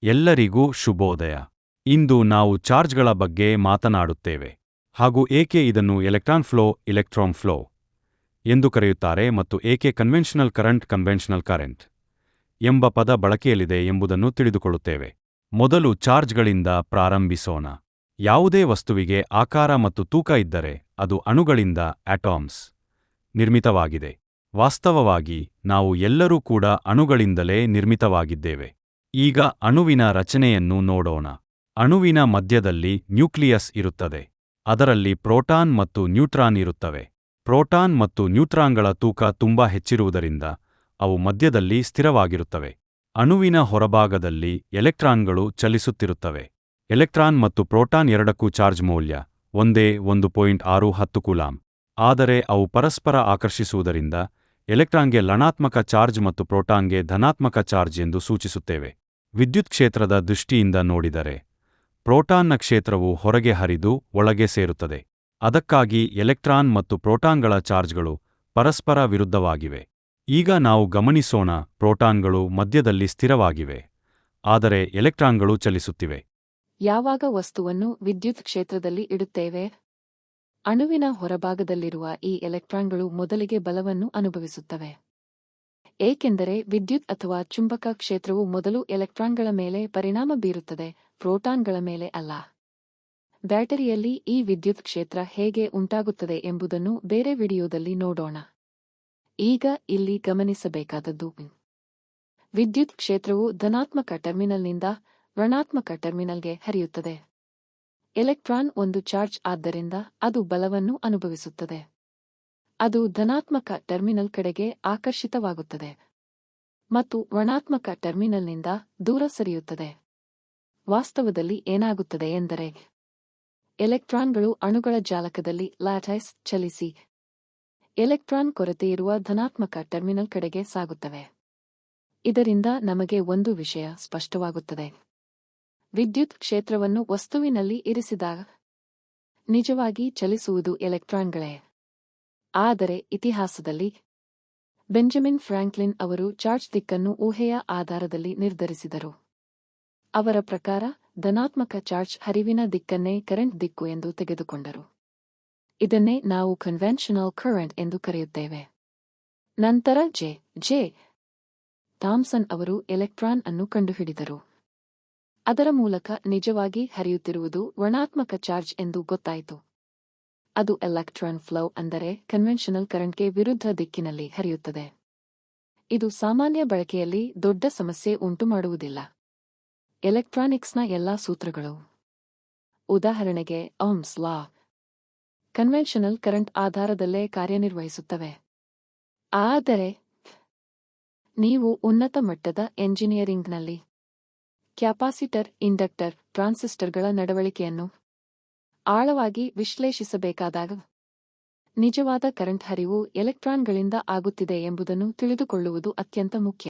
ಎಲ್ಲರಿಗೂ ಶುಭೋದಯ. ಇಂದು ನಾವು ಚಾರ್ಜ್ಗಳ ಬಗ್ಗೆ ಮಾತನಾಡುತ್ತೇವೆ, ಹಾಗೂ ಏಕೆ ಇದನ್ನು ಎಲೆಕ್ಟ್ರಾನ್ ಫ್ಲೋ ಎಂದು ಕರೆಯುತ್ತಾರೆ ಮತ್ತು ಏಕೆ ಕನ್ವೆನ್ಷನಲ್ ಕರೆಂಟ್ ಎಂಬ ಪದ ಬಳಕೆಯಲ್ಲಿದೆ ಎಂಬುದನ್ನು ತಿಳಿದುಕೊಳ್ಳುತ್ತೇವೆ. ಮೊದಲು ಚಾರ್ಜ್ಗಳಿಂದ ಪ್ರಾರಂಭಿಸೋಣ. ಯಾವುದೇ ವಸ್ತುವಿಗೆ ಆಕಾರ ಮತ್ತು ತೂಕ ಇದ್ದರೆ ಅದು ಅಣುಗಳಿಂದ ಆಟಮ್ಸ್ ನಿರ್ಮಿತವಾಗಿದೆ. ವಾಸ್ತವವಾಗಿ ನಾವು ಎಲ್ಲರೂ ಕೂಡ ಅಣುಗಳಿಂದಲೇ ನಿರ್ಮಿತವಾಗಿದ್ದೇವೆ. ಈಗ ಅಣುವಿನ ರಚನೆಯನ್ನು ನೋಡೋಣ. ಅಣುವಿನ ಮಧ್ಯದಲ್ಲಿ ನ್ಯೂಕ್ಲಿಯಸ್ ಇರುತ್ತದೆ. ಅದರಲ್ಲಿ ಪ್ರೋಟಾನ್ ಮತ್ತು ನ್ಯೂಟ್ರಾನ್ ಇರುತ್ತವೆ. ಪ್ರೋಟಾನ್ ಮತ್ತು ನ್ಯೂಟ್ರಾನ್ಗಳ ತೂಕ ತುಂಬಾ ಹೆಚ್ಚಿರುವುದರಿಂದ ಅವು ಮಧ್ಯದಲ್ಲಿ ಸ್ಥಿರವಾಗಿರುತ್ತವೆ. ಅಣುವಿನ ಹೊರಭಾಗದಲ್ಲಿ ಎಲೆಕ್ಟ್ರಾನ್ಗಳು ಚಲಿಸುತ್ತಿರುತ್ತವೆ. ಎಲೆಕ್ಟ್ರಾನ್ ಮತ್ತು ಪ್ರೋಟಾನ್ ಎರಡಕ್ಕೂ ಚಾರ್ಜ್ ಮೌಲ್ಯ ಒಂದೇ 1.610 ಕೂಲಾಂಬ್. ಆದರೆ ಅವು ಪರಸ್ಪರ ಆಕರ್ಷಿಸುವುದರಿಂದ ಎಲೆಕ್ಟ್ರಾನ್ಗೆ ಋಣಾತ್ಮಕ ಚಾರ್ಜ್ ಮತ್ತು ಪ್ರೋಟಾನ್ಗೆ ಧನಾತ್ಮಕ ಚಾರ್ಜ್ ಎಂದು ಸೂಚಿಸುತ್ತೇವೆ. ವಿದ್ಯುತ್ ಕ್ಷೇತ್ರದ ದೃಷ್ಟಿಯಿಂದ ನೋಡಿದರೆ ಪ್ರೋಟಾನ್ನ ಕ್ಷೇತ್ರವು ಹೊರಗೆ ಹರಿದು ಒಳಗೆ ಸೇರುತ್ತದೆ. ಅದಕ್ಕಾಗಿ ಎಲೆಕ್ಟ್ರಾನ್ ಮತ್ತು ಪ್ರೋಟಾನ್ಗಳ ಚಾರ್ಜ್ಗಳು ಪರಸ್ಪರ ವಿರುದ್ಧವಾಗಿವೆ. ಈಗ ನಾವು ಗಮನಿಸೋಣ, ಪ್ರೋಟಾನ್ಗಳು ಮಧ್ಯದಲ್ಲಿ ಸ್ಥಿರವಾಗಿವೆ, ಆದರೆ ಎಲೆಕ್ಟ್ರಾನ್ಗಳು ಚಲಿಸುತ್ತಿವೆ. ಯಾವಾಗ ವಸ್ತುವನ್ನು ವಿದ್ಯುತ್ ಕ್ಷೇತ್ರದಲ್ಲಿ ಇಡುತ್ತೇವೆ, ಅಣುವಿನ ಹೊರಭಾಗದಲ್ಲಿರುವ ಈ ಎಲೆಕ್ಟ್ರಾನ್ಗಳು ಮೊದಲಿಗೆ ಬಲವನ್ನು ಅನುಭವಿಸುತ್ತವೆ. ಏಕೆಂದರೆ ವಿದ್ಯುತ್ ಅಥವಾ ಚುಂಬಕ ಕ್ಷೇತ್ರವು ಮೊದಲು ಎಲೆಕ್ಟ್ರಾನ್ಗಳ ಮೇಲೆ ಪರಿಣಾಮ ಬೀರುತ್ತದೆ, ಪ್ರೋಟಾನ್ಗಳ ಮೇಲೆ ಅಲ್ಲ. ಬ್ಯಾಟರಿಯಲ್ಲಿ ಈ ವಿದ್ಯುತ್ ಕ್ಷೇತ್ರ ಹೇಗೆ ಉಂಟಾಗುತ್ತದೆ ಎಂಬುದನ್ನು ಬೇರೆ ವಿಡಿಯೋದಲ್ಲಿ ನೋಡೋಣ. ಈಗ ಇಲ್ಲಿ ಗಮನಿಸಬೇಕಾದದ್ದು, ವಿದ್ಯುತ್ ಕ್ಷೇತ್ರವು ಧನಾತ್ಮಕ ಟರ್ಮಿನಲ್ನಿಂದ ಋಣಾತ್ಮಕ ಟರ್ಮಿನಲ್ಗೆ ಹರಿಯುತ್ತದೆ. ಎಲೆಕ್ಟ್ರಾನ್ ಒಂದು ಚಾರ್ಜ್ ಆದ್ದರಿಂದ ಅದು ಬಲವನ್ನು ಅನುಭವಿಸುತ್ತದೆ. ಅದು ಧನಾತ್ಮಕ ಟರ್ಮಿನಲ್ ಕಡೆಗೆ ಆಕರ್ಷಿತವಾಗುತ್ತದೆ ಮತ್ತು ಋಣಾತ್ಮಕ ಟರ್ಮಿನಲ್ನಿಂದ ದೂರ ಸರಿಯುತ್ತದೆ. ವಾಸ್ತವದಲ್ಲಿ ಏನಾಗುತ್ತದೆ ಎಂದರೆ, ಎಲೆಕ್ಟ್ರಾನ್ಗಳು ಅಣುಗಳ ಜಾಲಕದಲ್ಲಿ ಲ್ಯಾಟಿಸ್ ಚಲಿಸಿ ಎಲೆಕ್ಟ್ರಾನ್ ಕೊರತೆಯಿರುವ ಧನಾತ್ಮಕ ಟರ್ಮಿನಲ್ ಕಡೆಗೆ ಸಾಗುತ್ತವೆ. ಇದರಿಂದ ನಮಗೆ ಒಂದು ವಿಷಯ ಸ್ಪಷ್ಟವಾಗುತ್ತದೆ. ವಿದ್ಯುತ್ ಕ್ಷೇತ್ರವನ್ನು ವಸ್ತುವಿನಲ್ಲಿ ಇರಿಸಿದಾಗ ನಿಜವಾಗಿ ಚಲಿಸುವುದು ಎಲೆಕ್ಟ್ರಾನ್ಗಳೇ. ಆದರೆ ಇತಿಹಾಸದಲ್ಲಿ ಬೆಂಜಮಿನ್ ಫ್ರಾಂಕ್ಲಿನ್ ಅವರು ಚಾರ್ಜ್ ದಿಕ್ಕನ್ನು ಊಹೆಯ ಆಧಾರದಲ್ಲಿ ನಿರ್ಧರಿಸಿದರು. ಅವರ ಪ್ರಕಾರ ಧನಾತ್ಮಕ ಚಾರ್ಜ್ ಹರಿವಿನ ದಿಕ್ಕನ್ನೇ ಕರೆಂಟ್ ದಿಕ್ಕು ಎಂದು ತೆಗೆದುಕೊಂಡರು. ಇದನ್ನೇ ನಾವು ಕನ್ವೆನ್ಷನಲ್ ಕರೆಂಟ್ ಎಂದು ಕರೆಯುತ್ತೇವೆ. ನಂತರ ಜೆ ಥಾಮ್ಸನ್ ಅವರು ಎಲೆಕ್ಟ್ರಾನ್ ಅನ್ನು ಕಂಡುಹಿಡಿದರು. ಅದರ ಮೂಲಕ ನಿಜವಾಗಿ ಹರಿಯುತ್ತಿರುವುದು ಋಣಾತ್ಮಕ ಚಾರ್ಜ್ ಎಂದು ಗೊತ್ತಾಯಿತು. ಅದು ಎಲೆಕ್ಟ್ರಾನ್ ಫ್ಲೋ, ಅಂದರೆ ಕನ್ವೆನ್ಷನಲ್ ಕರೆಂಟ್ಗೆ ವಿರುದ್ಧ ದಿಕ್ಕಿನಲ್ಲಿ ಹರಿಯುತ್ತದೆ. ಇದು ಸಾಮಾನ್ಯ ಬಳಕೆಯಲ್ಲಿ ದೊಡ್ಡ ಸಮಸ್ಯೆ ಉಂಟುಮಾಡುವುದಿಲ್ಲ. ಎಲೆಕ್ಟ್ರಾನಿಕ್ಸ್ನ ಎಲ್ಲಾ ಸೂತ್ರಗಳು, ಉದಾಹರಣೆಗೆ ಓಮ್ಸ್ ಲಾ, ಕನ್ವೆನ್ಷನಲ್ ಕರೆಂಟ್ ಆಧಾರದಲ್ಲೇ ಕಾರ್ಯನಿರ್ವಹಿಸುತ್ತವೆ. ಆದರೆ ನೀವು ಉನ್ನತ ಮಟ್ಟದ ಎಂಜಿನಿಯರಿಂಗ್ನಲ್ಲಿ ಕ್ಯಾಪಾಸಿಟರ್, ಇಂಡಕ್ಟರ್, ಟ್ರಾನ್ಸಿಸ್ಟರ್ಗಳ ನಡವಳಿಕೆಯನ್ನು ಆಳವಾಗಿ ವಿಶ್ಲೇಷಿಸಬೇಕಾದಾಗ ನಿಜವಾದ ಕರೆಂಟ್ ಹರಿವು ಎಲೆಕ್ಟ್ರಾನ್ಗಳಿಂದ ಆಗುತ್ತಿದೆ ಎಂಬುದನ್ನು ತಿಳಿದುಕೊಳ್ಳುವುದು ಅತ್ಯಂತ ಮುಖ್ಯ.